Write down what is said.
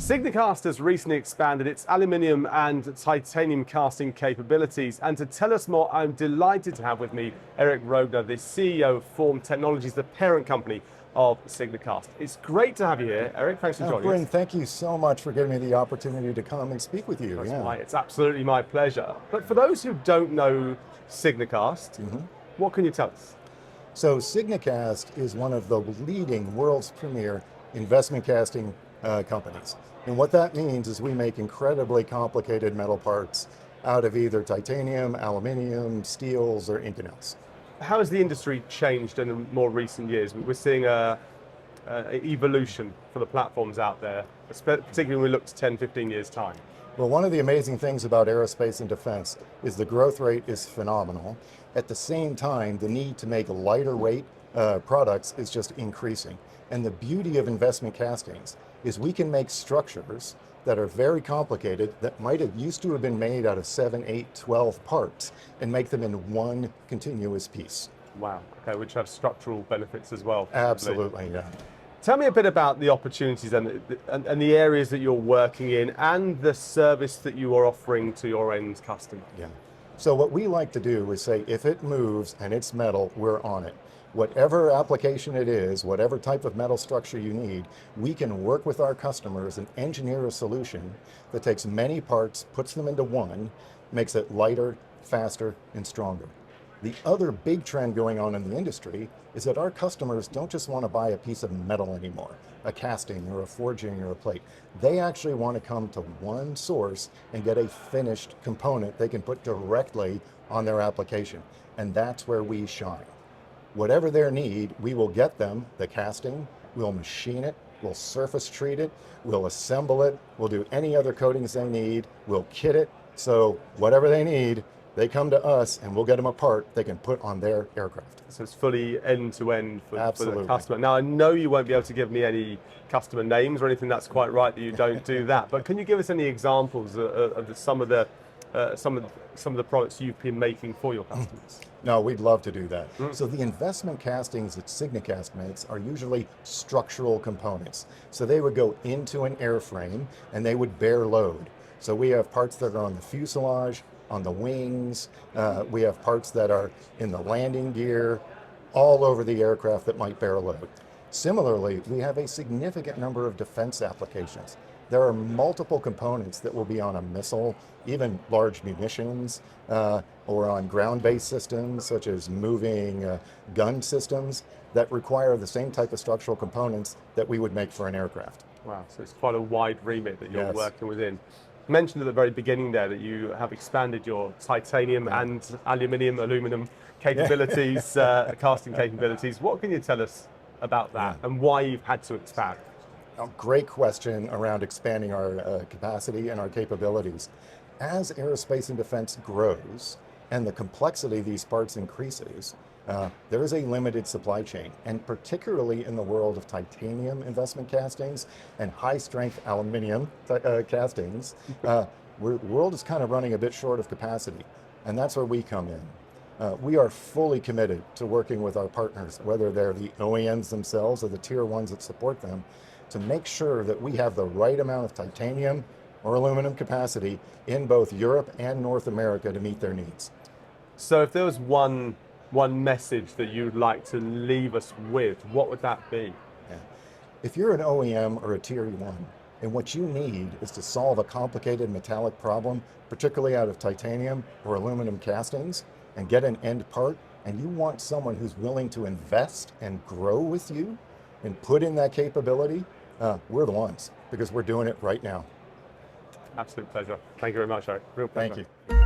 Signicast has recently expanded its aluminium and titanium casting capabilities, and to tell us more, I'm delighted to have with me Eric Roegner, the CEO of Technologies, the parent company of Signicast. It's great to have you here, Eric. Thanks for joining Bryn, us. thank you so much for giving me the opportunity to come and speak with you. It's absolutely my pleasure. But for those who don't know Signicast, what can you tell us? So Signicast is one of the leading world's premier investment casting companies. And what that means is we make incredibly complicated metal parts out of either titanium, aluminium, steels, or Inconels. How has the industry changed in the more recent years? We're seeing an evolution for the platforms out there, particularly when we look to 10, 15 years' time. Well, one of the amazing things about aerospace and defense is the growth rate is phenomenal. At the same time, the need to make lighter weight products is just increasing. And the beauty of investment castings is we can make structures that are very complicated that might have used to have been made out of 7, 8, 12 parts and make them in one continuous piece. Wow, okay, which have structural benefits as well. Absolutely, yeah. Tell me a bit about the opportunities and the areas that you're working in and the service that you are offering to your end customer. Yeah. So what we like to do is say, if it moves and it's metal, we're on it. Whatever application it is, whatever type of metal structure you need, we can work with our customers and engineer a solution that takes many parts, puts them into one, makes it lighter, faster, and stronger. The other big trend going on in the industry is that our customers don't just want to buy a piece of metal anymore, a casting or a forging or a plate. They actually want to come to one source and get a finished component they can put directly on their application. And that's where we shine. Whatever their need, we will get them the casting, we'll machine it, we'll surface treat it, we'll assemble it, we'll do any other coatings they need, we'll kit it. So whatever they need, they come to us and we'll get them a part they can put on their aircraft. So it's fully end-to-end for Absolutely. the customer. Now, I know you won't be able to give me any customer names or anything. That's quite right that you don't do that. But can you give us any examples of some of the products you've been making for your customers? No, we'd love to do that. So the investment castings that Signicast makes are usually structural components. So they would go into an airframe and they would bear load. So we have parts that are on the fuselage, on the wings, we have parts that are in the landing gear, all over the aircraft that might bear a load. Similarly, we have a significant number of defense applications. There are multiple components that will be on a missile, even large munitions, or on ground-based systems such as moving gun systems that require the same type of structural components that we would make for an aircraft. Wow, so it's quite a wide remit that you're working within. You mentioned at the very beginning there that you have expanded your titanium and aluminum capabilities, casting capabilities. What can you tell us about that and why you've had to expand? A great question around expanding our capacity and our capabilities. As aerospace and defense grows and the complexity of these parts increases, there is a limited supply chain, and particularly in the world of titanium investment castings and high-strength aluminium castings, the world is kind of running a bit short of capacity, and that's where we come in. We are fully committed to working with our partners, whether they're the OEMs themselves or the tier ones that support them, to make sure that we have the right amount of titanium or aluminum capacity in both Europe and North America to meet their needs. So if there was one message that you'd like to leave us with, what would that be? Yeah. If you're an OEM or a tier one, and what you need is to solve a complicated metallic problem, particularly out of titanium or aluminum castings, and get an end part, and you want someone who's willing to invest and grow with you and put in that capability, we're the ones, because we're doing it right now. Absolute pleasure. Thank you very much, Eric. Real pleasure. Thank you.